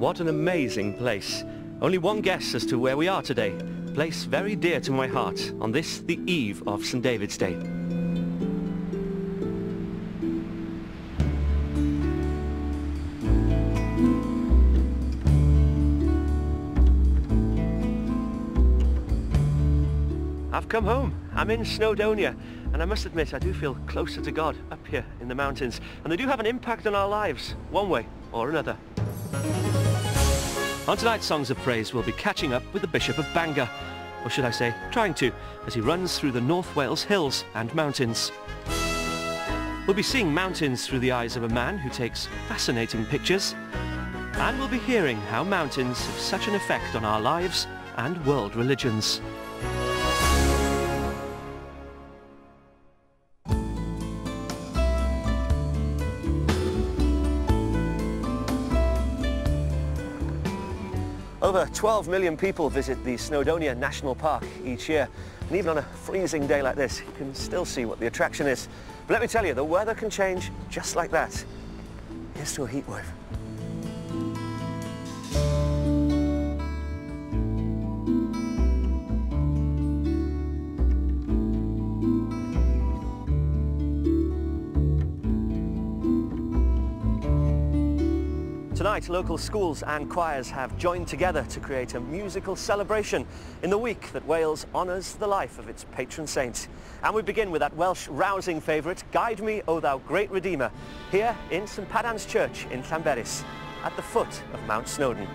What an amazing place. Only one guess as to where we are today. A place very dear to my heart on this, the eve of St David's Day. I've come home. I'm in Snowdonia, and I must admit I do feel closer to God up here in the mountains, and they do have an impact on our lives, one way or another. On tonight's Songs of Praise, we'll be catching up with the Bishop of Bangor, or should I say, trying to, as he runs through the North Wales hills and mountains. We'll be seeing mountains through the eyes of a man who takes fascinating pictures, and we'll be hearing how mountains have such an effect on our lives and world religions. Over 12 million people visit the Snowdonia National Park each year, and even on a freezing day like this, you can still see what the attraction is. But let me tell you, the weather can change just like that. Here's to a heat wave. Tonight, local schools and choirs have joined together to create a musical celebration in the week that Wales honours the life of its patron saint. And we begin with that Welsh rousing favourite, Guide Me, O Thou Great Redeemer, here in St Padarn's Church in Llanberis, at the foot of Mount Snowdon.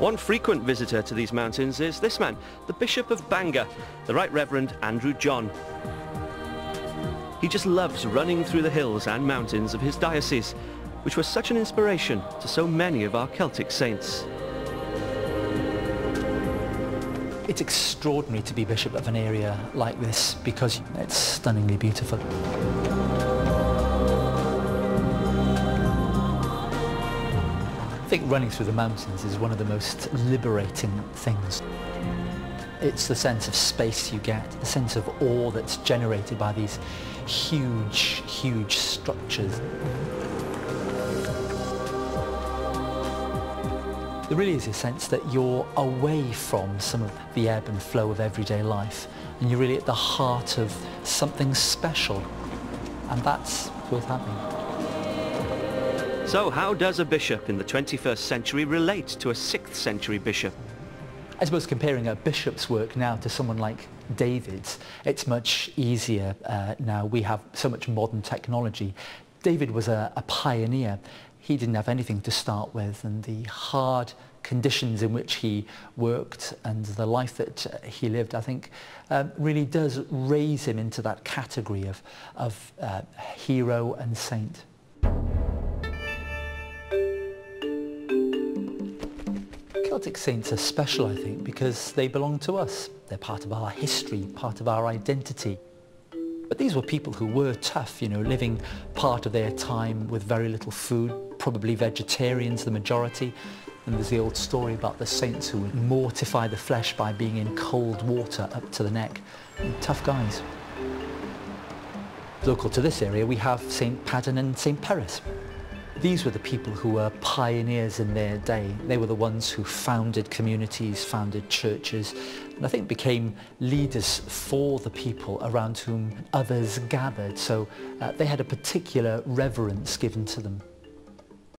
One frequent visitor to these mountains is this man, the Bishop of Bangor, the Right Reverend Andrew John. He just loves running through the hills and mountains of his diocese, which was such an inspiration to so many of our Celtic saints. It's extraordinary to be bishop of an area like this because it's stunningly beautiful. I think running through the mountains is one of the most liberating things. It's the sense of space you get, the sense of awe that's generated by these huge, huge structures. There really is a sense that you're away from some of the ebb and flow of everyday life, and you're really at the heart of something special, and that's worth having. So how does a bishop in the 21st century relate to a 6th century bishop? I suppose comparing a bishop's work now to someone like David's, it's much easier now. We have so much modern technology. David was a pioneer. He didn't have anything to start with, and the hard conditions in which he worked and the life that he lived, I think, really does raise him into that category of hero and saint. Celtic Saints are special, I think, because they belong to us. They're part of our history, part of our identity. But these were people who were tough, you know, living part of their time with very little food, probably vegetarians, the majority. And there's the old story about the saints who would mortify the flesh by being in cold water up to the neck. Tough guys. Local to this area, we have St Padarn and St Peris. These were the people who were pioneers in their day. They were the ones who founded communities, founded churches, and I think became leaders for the people around whom others gathered. So they had a particular reverence given to them.